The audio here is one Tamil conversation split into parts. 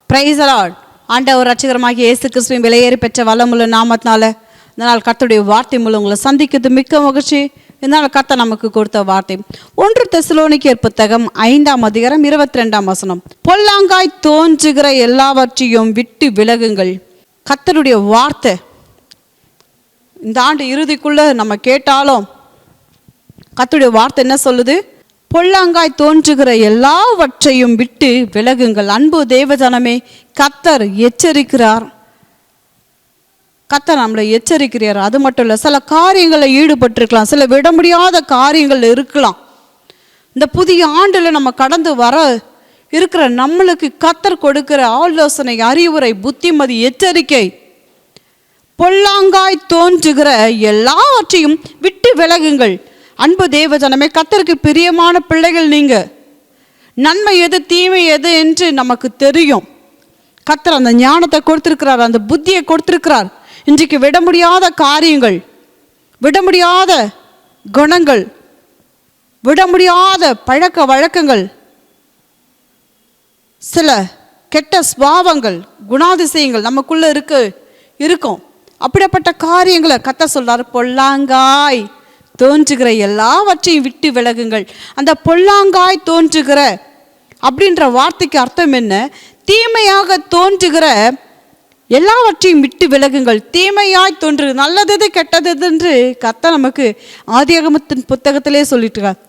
Praise the Lord. ஆண்டவர் ரட்சகரமாகிய இயேசு கிறிஸ்துவின் விலையேறி பெற்ற வல்லமுள்ள நாமத்தினால இந்த நாள் கர்த்தருடைய வார்த்தை மூலம் உங்களை சந்திக்கிறது மிக்க மகிழ்ச்சி. இந்த நாள் கர்த்தர் நமக்கு கொடுத்த வார்த்தை 1 தெசலோனிக்கேயர் புத்தகம் 5ஆம் அதிகாரம் 22ஆம் வசனம். பொல்லாங்காய் தோன்றுகிற எல்லாவற்றையும் விட்டு விலகுங்கள். கர்த்தருடைய வார்த்தை இந்த ஆண்டு இறுதிக்குள்ள நம்ம கேட்டாலும் கர்த்தருடைய வார்த்தை என்ன சொல்லுது? பொல்லாங்காய் தோன்றுகிற எல்லாவற்றையும் விட்டு விலகுங்கள். அன்பு தேவஜனமே, கர்த்தர் எச்சரிக்கிறார். கர்த்தர் நம்மளை எச்சரிக்கிறார். அது மட்டும் இல்லை, சில காரியங்களில் ஈடுபட்டிருக்கலாம், சில விட முடியாத காரியங்கள் இருக்கலாம். இந்த புதிய ஆண்டில் நம்ம கடந்து வர இருக்கிற நம்மளுக்கு கர்த்தர் கொடுக்கிற ஆலோசனை, அறிவுரை, புத்திமதி, எச்சரிக்கை, பொல்லாங்காய் தோன்றுகிற எல்லாவற்றையும் விட்டு விலகுங்கள். அன்பு தேவஜனமே, கர்த்தருக்கு பிரியமான பிள்ளைகள் நீங்க. நன்மை எது தீமை எது என்று நமக்கு தெரியும். கர்த்தர் அந்த ஞானத்தை கொடுத்திருக்கிறார், அந்த புத்தியை கொடுத்திருக்கிறார். இன்றைக்கு விட முடியாத காரியங்கள், விட முடியாத குணங்கள், விட முடியாத பழக்க வழக்கங்கள், சில கெட்ட சுபாவங்கள், குணாதிசயங்கள் நமக்குள்ள இருக்கும். அப்படிப்பட்ட காரியங்களை கர்த்தர் சொல்றார், பொல்லாங்காய் தோன்றுகிற எல்லாவற்றையும் விட்டு விலகுங்கள். அந்த பொல்லாங்காய் தோன்றுகிற அப்படின்ற வார்த்தைக்கு அர்த்தம் என்ன? தீமையாக தோன்றுகிற எல்லாவற்றையும் விட்டு விலகுங்கள். தீமையாய் தோன்று நல்லது கெட்டது என்று கர்த்தர் நமக்கு ஆதியாகமத்தின் புத்தகத்திலே சொல்லிட்டு இருக்கார்.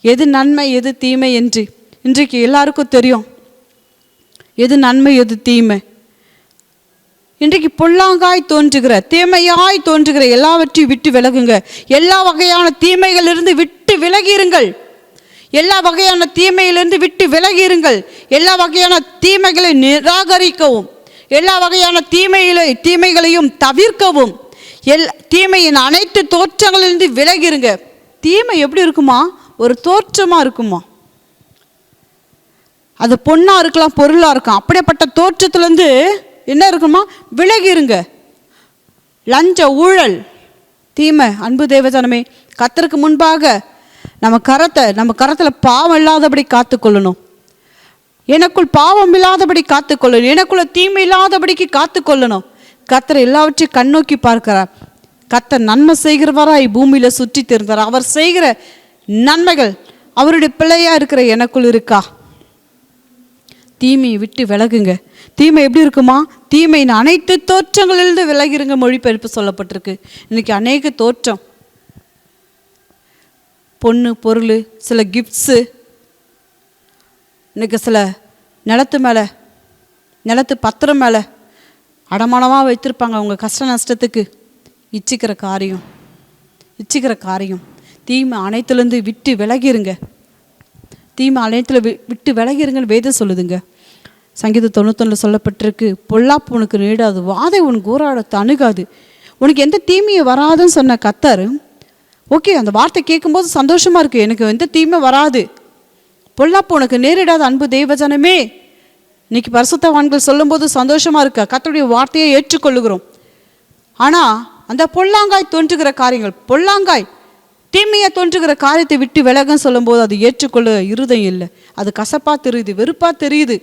எது நன்மை எது தீமை என்று இன்றைக்கு எல்லாருக்கும் தெரியும். எது நன்மை எது தீமை. இன்றைக்கு பொல்லாங்காய் தோன்றுகிற தீமையாய் தோன்றுகிற எல்லாவற்றையும் விட்டு விலகுங்க. எல்லா வகையான தீமைகளிலிருந்து விட்டு விலகிருங்கள். எல்லா வகையான தீமையிலிருந்து விட்டு விலகிருங்கள். எல்லா வகையான தீமைகளை நிராகரிக்கவும், எல்லா வகையான தீமைகளையும் தவிர்க்கவும், தீமையின் அனைத்து தோற்றங்களிலிருந்து விலகிருங்க. தீமை எப்படி இருக்குமா? ஒரு தோற்றமா இருக்குமா? அது பொண்ணா இருக்கலாம், பொருளா இருக்கலாம். அப்படிப்பட்ட தோற்றத்திலிருந்து என்ன இருக்குமா? விலகிருங்க. லஞ்ச ஊழல் தீமை. அன்பு தேவஜனமே, கர்த்தருக்கு முன்பாக நம்ம கரத்தில் பாவம் இல்லாதபடி காத்துக்கொள்ளணும். எனக்குள் பாவம் இல்லாதபடி காத்துக்கொள்ளணும். எனக்குள்ள தீமை இல்லாதபடிக்கு காத்துக்கொள்ளணும். கர்த்தர் எல்லாவற்றையும் கண்ணோக்கி பார்க்கிறார். கர்த்தர் நன்மை செய்கிறவராய் பூமியில சுற்றி திரிந்தார். அவர் செய்கிற நன்மைகள் அவருடைய பிள்ளையா இருக்கிற எனக்குள் இருக்கா? தீமையை விட்டு விலகுங்க. தீமை எப்படி இருக்குமா? தீமையின் அனைத்து தோற்றங்களிலிருந்து விலகிருங்க. மொழிபெயர்ப்பு சொல்லப்பட்டிருக்கு. இன்னைக்கு அநேக தோற்றம், பொண்ணு பொருள், சில கிஃப்ட்ஸு, இன்னைக்கு சில நிலத்து பத்திரம் மேலே அடமானமாக வைத்திருப்பாங்க. அவங்க கஷ்ட நஷ்டத்துக்கு இச்சிக்கிற காரியம். தீமை அனைத்துலேருந்து விட்டு விலகிருங்க. தீமை அனைத்துல விட்டு விலகிருங்கன்னு வேதம் சொல்லுதுங்க. சங்கீதம் 91 சொல்லப்பட்டிருக்கு, பொல்லாப்பு உனக்கு நீடாது, வாதை உனக்கு ஊராடத்து அணுகாது. உனக்கு எந்த தீமையை வராதுன்னு சொன்ன கர்த்தர். ஓகே, அந்த வார்த்தை கேட்கும்போது சந்தோஷமா இருக்கு. எனக்கு எந்த தீமை வராது, பொல்லாப்பு உனக்கு நேரிடாது. அன்பு தேவஜனமே, இன்னைக்கு பரிசுத்தவான்கள் சொல்லும்போது சந்தோஷமா இருக்கா? கர்த்தருடைய வார்த்தையை ஏற்றுக்கொள்ளுகிறோம். ஆனால் அந்த பொல்லாங்காய் தோன்றுகிற காரியங்கள், பொல்லாங்காய் தீமையை தோன்றுகிற காரியத்தை விட்டு விலகன்னு சொல்லும்போது அது ஏற்றுக்கொள்ள இருதயம் இல்லை. அது கசப்பாக தெரியுது, வெறுப்பாக தெரியுது.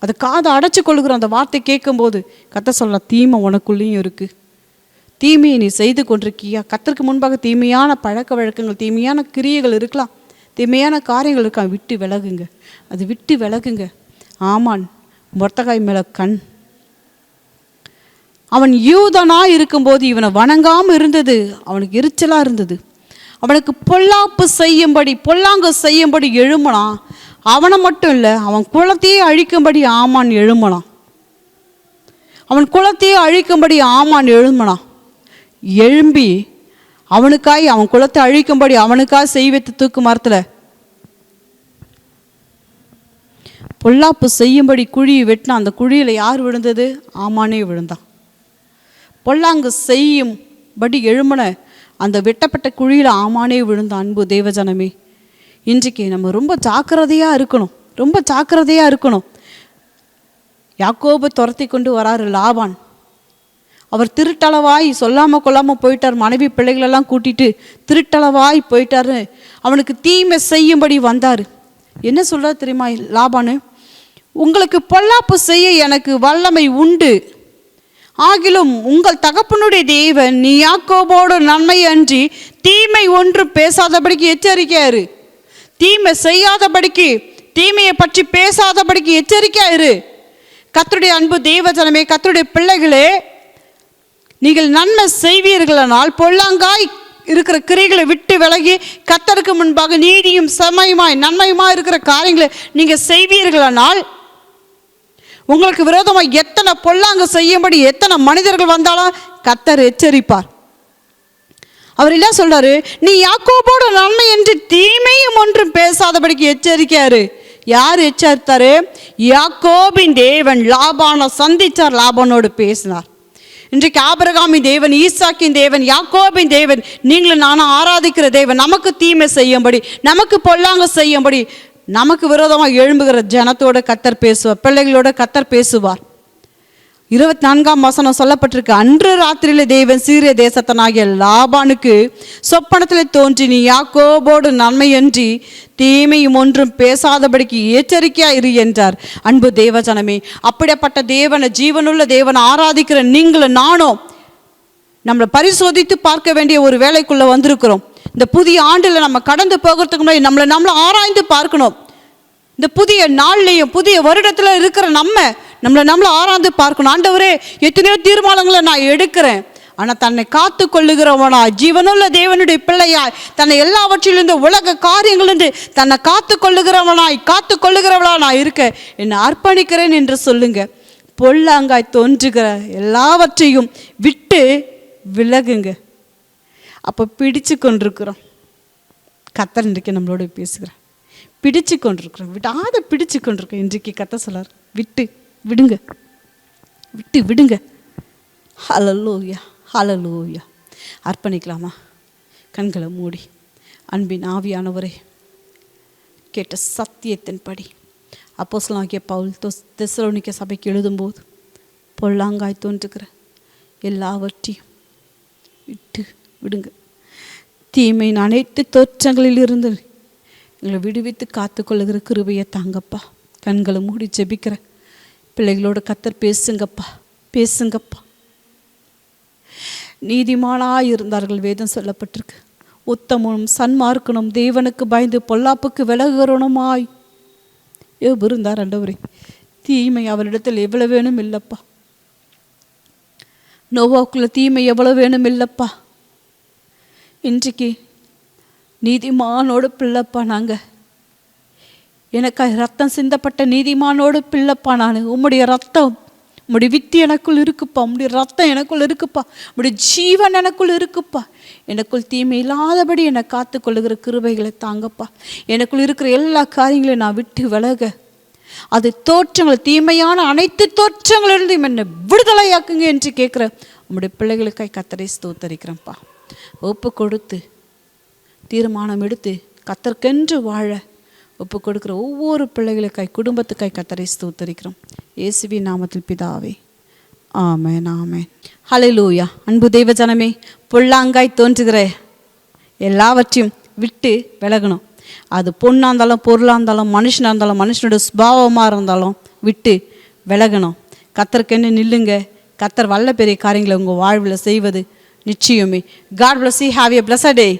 அது காதை அடைச்சி கொள்ளுகிற அந்த வார்த்தை கேட்கும்போது கர்த்தர் சொல்ல, தீமை உனக்குள்ளேயும் இருக்குது. தீமையை நீ செய்து கொண்டிருக்கியா? கர்த்தருக்கு முன்பாக தீமையான பழக்க வழக்கங்கள், தீமையான கிரியைகள் இருக்கலாம், தீமையான காரியங்கள் இருக்கலாம். விட்டு விலகுங்க. அது விட்டு விலகுங்க. ஆமான் மொர்தெகாய் மேலே கண். அவன் யூதனாக இருக்கும்போது இவனை வணங்காமல் இருந்தது அவனுக்கு எரிச்சலாக இருந்தது. அவனுக்கு பொல்லாங்கு செய்யும்படி எழுமலாம். அவனை மட்டும் இல்லை, அவன் குலத்தையே அழிக்கும்படி ஆமான் எழுமலாம். எழும்பி அவனுக்காய், அவன் குலத்தை அழிக்கும்படி அவனுக்காக செய் வைத்து தூக்கு மரத்தில் பொல்லாப்பு செய்யும்படி குழியை வெட்டினான். அந்த குழியில் யார் விழுந்தது? ஆமானே விழுந்தான். பொல்லாங்கு செய்யும்படி எழுமன அந்த வெட்டப்பட்ட குழியில் ஆமானே விழுந்த. அன்பு தேவஜனமே, இன்றைக்கு நம்ம ரொம்ப ஜாக்கிரதையாக இருக்கணும். யாக்கோபு துரத்தி கொண்டு வராரு லாபான். அவர் திருட்டளவாய் சொல்லாமல் கொள்ளாமல் போயிட்டார். மனைவி பிள்ளைகளெல்லாம் கூட்டிட்டு திருட்டளவாய் போயிட்டாரு. அவனுக்கு தீமை செய்யும்படி வந்தார். என்ன சொல்கிறார் தெரியுமா லாபானு? உங்களுக்கு பொல்லாப்பு செய்ய எனக்கு வல்லமை உண்டு. ஆகிலும் உங்கள் தகப்பனுடைய தேவன் நீ யாக்கோபோடு நன்மை அன்றி தீமை ஒன்று பேசாதபடிக்கு எச்சரிக்கையாரு. தீமை செய்யாதபடிக்கு, தீமையை பற்றி பேசாதபடிக்கு எச்சரிக்கையாரு. கர்த்தருடைய அன்பு தேவஜனமே, கர்த்தருடைய பிள்ளைகளே, நீங்கள் நன்மை செய்வீர்களானால் பொல்லாங்காய் இருக்கிற கிரைகளை விட்டு விலகி கர்த்தருக்கு முன்பாக நீதியும் செம்மையுமாய் நன்மையுமாய் இருக்கிற காரியங்களை நீங்கள் செய்வீர்களானால் உங்களுக்கு விரோதமாக எத்தனை பொல்லாங்கு செய்யும்படி எத்தனை மனிதர்கள் வந்தாலும் கர்த்தர் எச்சரிப்பார். அவர் என்ன சொல்றாரு? நீ யாக்கோபோடு நன்மை என்று தீமையும் ஒன்றும் பேசாதபடிக்கு எச்சரிக்கையாரு. யார் எச்சரித்தாரு? யாக்கோபின் தேவன் லாபானை சந்திச்சார், லாபானோடு பேசினார். இன்றைக்கு ஆபிரகாமின் தேவன், ஈசாக்கின் தேவன், யாக்கோபின் தேவன், நீங்களும் நானும் ஆராதிக்கிற தேவன் நமக்கு தீமை செய்யும்படி, நமக்கு பொல்லாங்க செய்யும்படி, நமக்கு விரோதமாக எழும்புகிற ஜனத்தோட கர்த்தர் பேசுவார், பிள்ளைகளோட கர்த்தர் பேசுவார். 24ஆம் வசனம் சொல்லப்பட்டிருக்கு, அன்று ராத்திரியில தேவன் சீரிய தேசத்தனாகிய லாபானுக்கு சொப்பனத்தில் தோன்றி நீ யாக்கோபோடு நன்மையன்றி தீமையும் ஒன்றும் பேசாதபடிக்கு எச்சரிக்கையா இரு என்றார். அன்பு தேவஜனமே, அப்படிப்பட்ட தேவனை, ஜீவனுள்ள தேவனை ஆராதிக்கிற நீங்களும் நானும் நம்மளை பரிசோதித்து பார்க்க வேண்டிய ஒரு வேலைக்குள்ள வந்திருக்கிறோம். இந்த புதிய ஆண்டுல நம்ம கடந்து போகிறதுக்கு முன்னாடி நம்மளை ஆராய்ந்து பார்க்கணும். இந்த புதிய நாள்லையும் புதிய வருடத்துல இருக்கிற நம்மளை ஆராய்ந்து பார்க்கணும். ஆண்டவரே, எத்தனையோ தீர்மானங்களை நான் எடுக்கிறேன், ஆனால் தன்னை காத்து கொள்ளுகிறவனா, ஜீவனுள்ள தேவனுடைய பிள்ளையாய், தன்னை எல்லாவற்றிலிருந்து உலக காரியங்களிலிருந்து தன்னை காத்து கொள்ளுகிறவளா நான் இருக்க என்னை அர்ப்பணிக்கிறேன் என்று சொல்லுங்க. பொல்லாங்காய் தோன்றுகிற எல்லாவற்றையும் விட்டு விலகுங்க. அப்போ பிடிச்சு கொண்டிருக்கிறோம். கர்த்தர் இன்றைக்கு நம்மளோட பேசுகிறேன். பிடிச்சு கொண்டிருக்கிறோம், விடாத பிடிச்சு கொண்டிருக்கோம். இன்றைக்கு கர்த்தர் சொல்லார், விட்டு விடுங்க. ஹல்லேலூயா, ஹல்லேலூயா. அர்ப்பணிக்கலாமா? கண்களை மூடி. அன்பின் ஆவியானவரே, கேட்ட சத்தியத்தின்படி அப்போஸ்தலனாகிய பவுல் தெசலோனிக்க சபைக்கு எழுதும்போது பொல்லாங்காய் தோன்றுகிற எல்லாவற்றையும் விட்டு விடுங்க. தீமையின் அனைத்து தோற்றங்களில் இருந்து எங்களை விடுவித்து காத்து கொள்ளுகிற கிருபையை தாங்கப்பா. கண்களை மூடி ஜெபிக்கிற பிள்ளைகளோட கர்த்தர் பேசுங்கப்பா. நீதிமானாய் இருந்தார்கள், வேதம் சொல்லப்பட்டிருக்கு. உத்தமனும் சன்மார்க்கனும் தேவனுக்கு பயந்து பொல்லாப்புக்கு விலகுறனுமாய் இருந்தார். ஆண்டவரே, தீமை அவரிடத்தில் எவ்வளவு வேணும் இல்லப்பா. நோவாக்குள்ள தீமை எவ்வளவு வேணும் இல்லப்பா. இன்றைக்கு நீதிமானோடு பிள்ளைப்பா நாங்கள். எனக்காக ரத்தம் சிந்தப்பட்ட நீதிமானோடு பிள்ளைப்பா நான். உம்முடைய ரத்தம், உம்முடைய வித்து எனக்குள் இருக்குப்பா. உம்முடைய ரத்தம் எனக்குள் இருக்குப்பா. உம்முடைய ஜீவன் எனக்குள் இருக்குப்பா. எனக்குள் தீமை இல்லாதபடி என்னை காத்து கொள்ளுகிற கிருபைகளை தாங்கப்பா. எனக்குள் இருக்கிற எல்லா காரியங்களையும் நான் விட்டு விலக, அது தோற்றங்கள், தீமையான அனைத்து தோற்றங்களிலிருந்தும் என்னை விடுதலையாக்குங்க என்று கேட்குற உம்முடைய பிள்ளைகளுக்காய் கர்த்தரை ஸ்தோத்தரிக்கிறேன்ப்பா. ஒப்பு கொடுத்து தீர்மானம் எடுத்து கர்த்தருக்கென்று வாழ ஒப்பு கொடுக்குற ஒவ்வொரு பிள்ளைகளுக்காய், குடும்பத்துக்காய் கர்த்தரை ஸ்தோத்தரிக்கிறோம். இயேசுவின் நாமத்தில் பிதாவே, ஆமென், ஆமென். ஹல்லேலூயா. அன்பு தெய்வ ஜனமே, பொல்லாங்காய் தோன்றுகிற எல்லாவற்றையும் விட்டு விலகணும். அது பொண்ணாக இருந்தாலும், பொருளாக இருந்தாலும், மனுஷனாக இருந்தாலும், மனுஷனோட சுபாவமாக இருந்தாலும் விட்டு விலகணும். கர்த்தருக்கென்று நில்லுங்க. கர்த்தர் வல்ல பெரிய காரியங்களை உங்கள் வாழ்வில் செய்வது நிச்சயமே. God bless you. Have a blessed day.